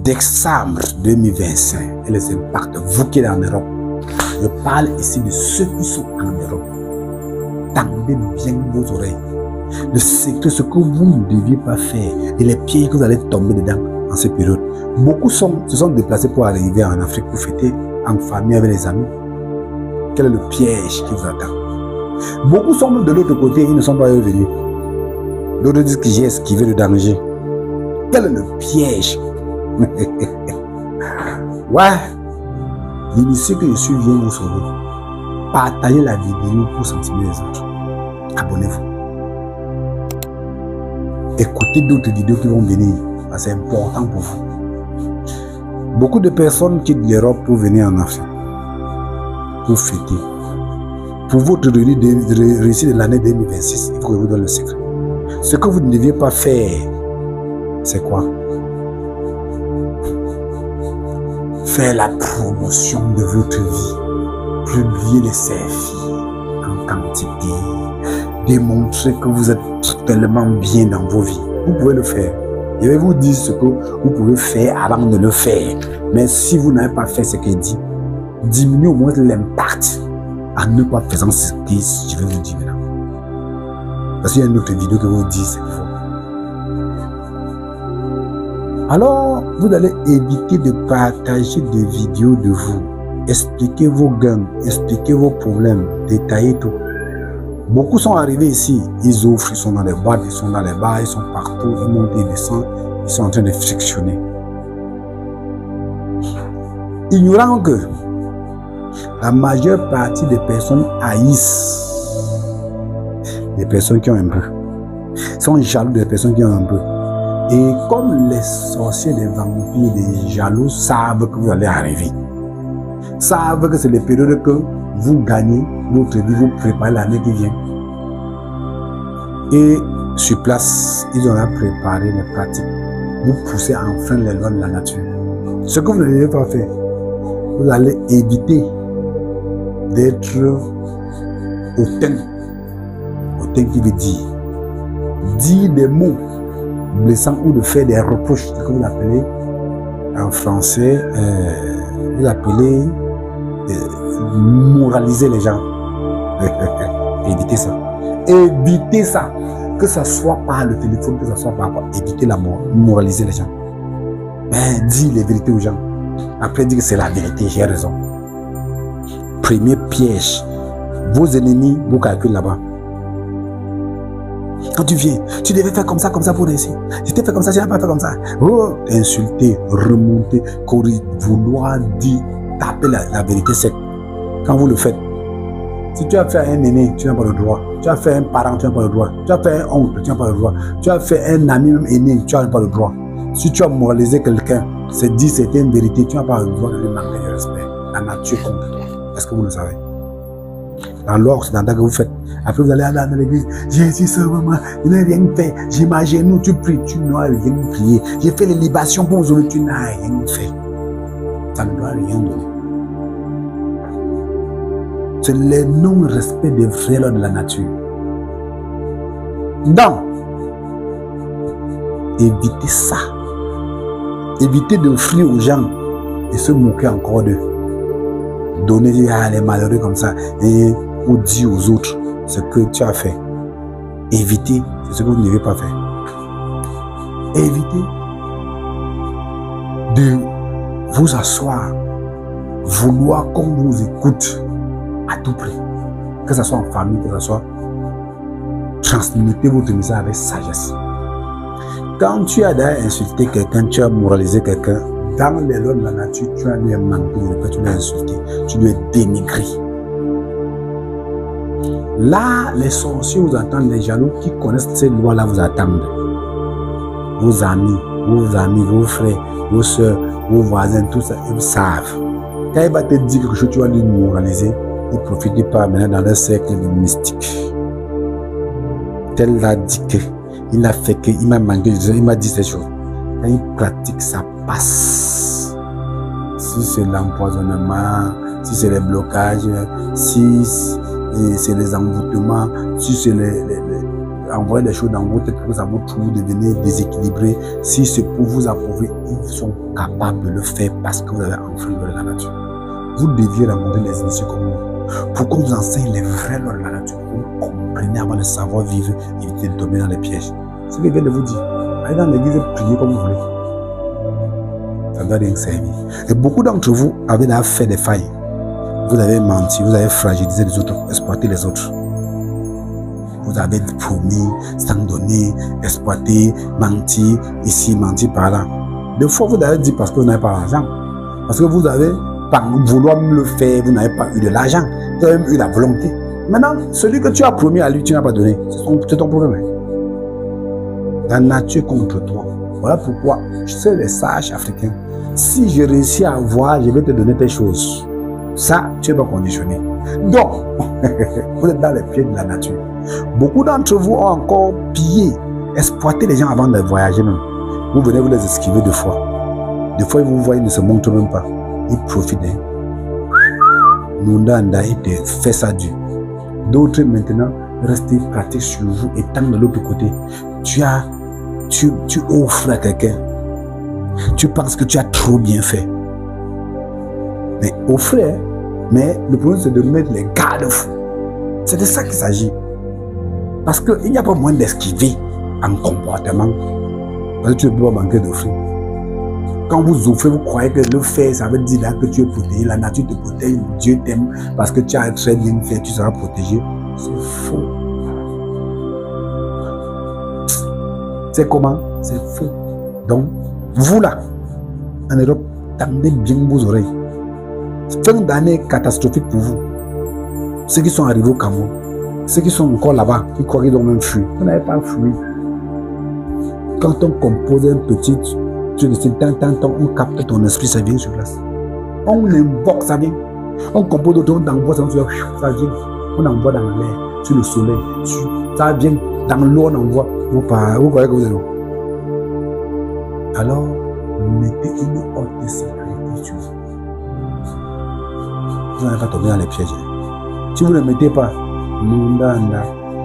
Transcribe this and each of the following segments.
décembre 2025 et les impacts, vous qui êtes en Europe, je parle ici de ceux qui sont en Europe. Tendez bien vos oreilles. Ce que vous ne deviez pas faire et les pieds que vous allez tomber dedans en cette période. Beaucoup se sont déplacés pour arriver en Afrique pour fêter en famille avec les amis. Quel est le piège qui vous attend? Beaucoup sont de l'autre côté, ils ne sont pas revenus. D'autres disent que j'ai esquivé le danger. Quel est le piège? Ouais, l'initié que je suis vient vous sauver. Partagez la vidéo pour sensibiliser les autres. Abonnez-vous. Écoutez d'autres vidéos qui vont venir. C'est important pour vous. Beaucoup de personnes quittent l'Europe pour venir en Afrique. Pour fêter. Pour votre réussite de l'année 2026, il faut que je vous donne le secret. Ce que vous ne deviez pas faire, c'est quoi? Faire la promotion de votre vie. Publier les selfies en quantité. Démontrer que vous êtes tellement bien dans vos vies. Vous pouvez le faire. Je vais vous dire ce que vous pouvez faire avant de le faire. Mais si vous n'avez pas fait ce qu'il dit, diminuez au moins l'impact en ne pas faisant ce que je vais vous dire maintenant. Parce qu'il y a une autre vidéo que vous dites, c'est faux. Alors, vous allez éviter de partager des vidéos de vous. Expliquez vos gains, expliquez vos problèmes, détaillez tout. Beaucoup sont arrivés ici, ils offrent, ils sont dans les boîtes, ils sont dans les bars, ils sont partout, ils montent, ils descendent, ils sont en train de frictionner. Ignorant que la majeure partie des personnes haïssent les personnes qui ont un peu, sont jaloux des personnes qui ont un peu. Et comme les sorciers, les vampires, les jaloux savent que vous allez arriver, savent que c'est les périodes que vous gagnez votre vie, vous préparez l'année qui vient. Et sur place, ils ont préparé les pratiques. Vous poussez à enfreindre les lois de la nature. Ce que vous ne devez pas faire, vous allez éviter d'être hautain. Hautain qui veut dire des mots blessants ou de faire des reproches, ce que vous appelez en français, vous appelez moraliser les gens. Évitez ça. Évitez ça. Que ce soit par le téléphone, que ce soit par quoi. Évitez la moraliser les gens. Ben, dis les vérités aux gens. Après, dis que c'est la vérité, j'ai raison. Premier piège. Vos ennemis vous calculent là-bas. Quand tu viens, tu devais faire comme ça pour réussir. Si tu fais comme ça, tu n'as pas fait comme ça. Oh, insulter, remonter, corriger, vouloir dire, taper la vérité sec. Quand vous le faites, si tu as fait un aîné, tu n'as pas le droit. Tu as fait un parent, tu n'as pas le droit. Tu as fait un oncle, tu n'as pas le droit. Tu as fait un ami même aîné, tu n'as pas le droit. Si tu as moralisé quelqu'un, c'est dit certaines vérités, tu n'as pas le droit de lui manquer de respect. La nature compte. Est-ce que vous le savez? Dans l'ordre occidental que vous faites, après vous allez aller dans l'église, j'ai dit ça, maman, il n'a rien fait. J'imagine, tu pries, tu n'as rien prié. J'ai fait les libations pour aujourd'hui, tu n'as rien fait. Ça ne doit rien donner. C'est le non-respect des vraies lois de la nature. Donc, évitez ça. Évitez d'offrir aux gens et se moquer encore d'eux. Donner les malheureux comme ça et ou dire aux autres ce que tu as fait. Évitez, c'est ce que vous ne devez pas faire. Évitez de vous asseoir, vouloir qu'on vous écoute à tout prix. Que ce soit en famille, que ce soit, transmettez votre message avec sagesse. Quand tu as d'ailleurs insulté quelqu'un, tu as moralisé quelqu'un, dans les lois de la nature, tu as lui manqué de respect, tu l'as insulté, tu lui as dénigré. Là, les sorciers vous entendent, les jaloux qui connaissent ces lois-là vous attendent. Vos amis, vos frères, vos soeurs, vos voisins, tout ça, ils savent. Quand il va te dire quelque chose, tu vas lui moraliser, ne profitez pas maintenant dans le cercle de mystique. Tel l'a dit que, il a fait que, il m'a manqué, il m'a dit ces choses. Quand il pratique, ça passe. Si c'est l'empoisonnement, si c'est les blocages, si c'est les envoûtements, si c'est envoyer les choses dans votre tête, que ça vous trouve, devenez déséquilibré. Si c'est pour vous appauvrir, ils sont capables de le faire parce que vous avez enfreint de la nature. Vous deviez rencontrer les initiés comme nous. Pour qu'on vous enseigne les vraies lois de la nature, vous comprenez avant de savoir vivre, éviter de tomber dans les pièges. Ce que je viens de vous dire, allez dans l'église et priez comme vous voulez. Ça ne doit rien servir. Et beaucoup d'entre vous avez déjà fait des failles. Vous avez menti, vous avez fragilisé les autres, exploité les autres. Vous avez promis, sans donner, exploité, menti, ici, menti par là. Des fois, vous avez dit parce que vous n'avez pas l'argent. Parce que vous avez, par vouloir le faire, vous n'avez pas eu de l'argent. Vous avez même eu la volonté. Maintenant, celui que tu as promis à lui, tu n'as pas donné. C'est ton problème. La nature contre toi. Voilà pourquoi, je sais les sages africains. Si je réussis à avoir, je vais te donner tes choses. Ça, tu es pas conditionné. Donc, vous êtes dans les pieds de la nature. Beaucoup d'entre vous ont encore pillé, exploité les gens avant de voyager même. Vous venez vous les esquiver deux fois. Des fois, ils vous voient, ils ne se montrent même pas. Ils profitent. Nundanda, ils te fait ça dur. D'autres maintenant restent pratiques sur vous et tant de l'autre côté. Tu offres à quelqu'un. Tu penses que tu as trop bien fait. Mais offrir, mais le problème c'est de mettre les garde-fous. C'est de ça qu'il s'agit. Parce qu'il n'y a pas moyen d'esquiver en comportement. Parce que tu ne peux pas manquer d'offrir. Quand vous offrez, vous croyez que le faire, ça veut dire là que tu es protégé. La nature te protège, Dieu t'aime parce que tu as très bien fait, tu seras protégé. C'est faux. C'est comment? C'est faux. Donc, vous là, en Europe, tendez bien vos oreilles. Fin d'année catastrophique pour vous. Ceux qui sont arrivés au Cameroun, ceux qui sont encore là-bas, qui croient qu'ils ont même fui. Vous n'avez pas fui. Quand on compose un petit truc de tant, on capte ton esprit, ça vient sur place. On invoque, ça vient. On compose d'autres, on envoie, ça vient. On envoie dans l'air, sur le soleil, ça vient. Dans l'eau, on envoie. Vous croyez que vous êtes l'eau. Alors, mettez une haute sécurité sur vous. Vous n'allez pas tomber dans les pièges. Si vous ne le mettez pas,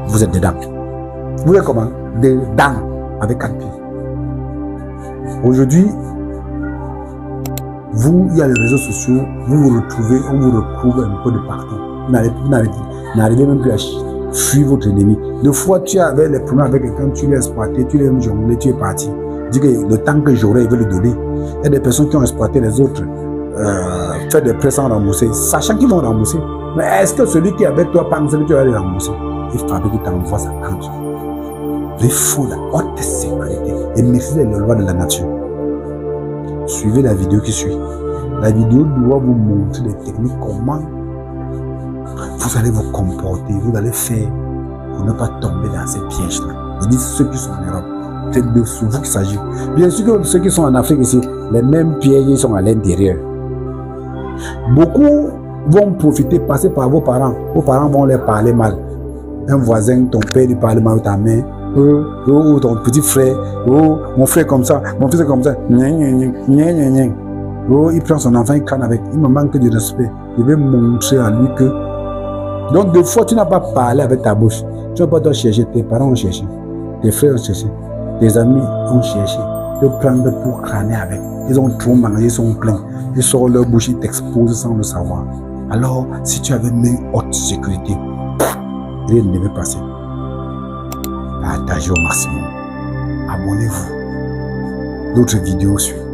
vous êtes dedans. Vous êtes comment? Dedans, avec 4 pieds. Aujourd'hui, il y a les réseaux sociaux, vous vous retrouvez, on vous retrouve un peu de partout. Vous n'arrivez même plus à fuir votre ennemi. Deux fois, tu avais les problèmes avec quelqu'un, tu l'as exploité, tu l'as jonglé, tu es parti. Dis que le temps que j'aurai, il veut le donner. Il y a des personnes qui ont exploité les autres, fait des prêts sans rembourser, sachant qu'ils vont rembourser. Mais est-ce que celui qui est avec toi pense que tu vas les rembourser? Il fabrique, il t'envoie sa tente. Il faut la haute sécurité et maîtriser les lois de la nature. Suivez la vidéo qui suit. La vidéo doit vous montrer des techniques, comment vous allez vous comporter, vous allez faire pour ne pas tomber dans ces pièges-là. Je dis ceux qui sont en Europe, c'est de vous qu'il s'agit. Bien sûr que ceux qui sont en Afrique ici, les mêmes pièges sont à l'intérieur. Beaucoup vont profiter, passer par vos parents. Vos parents vont leur parler mal. Un voisin, ton père lui parle mal de ta mère. Oh, ton petit frère. Oh, mon frère comme ça, mon fils est comme ça. Oh, il prend son enfant, il canne avec. Il me manque de respect. Je vais montrer à lui que. Donc, des fois, tu n'as pas parlé avec ta bouche. Tu n'as pas toi chercher. Tes parents ont cherché. Tes frères ont cherché. Tes amis ont cherché. Te prendre pour crâner avec. Ils ont trop mangé, ils sont pleins. Ils sortent leur bouche, ils t'exposent sans le savoir. Alors, si tu avais une haute sécurité, rien ne devait passer. Partagez au maximum. Abonnez-vous. D'autres vidéos suivent.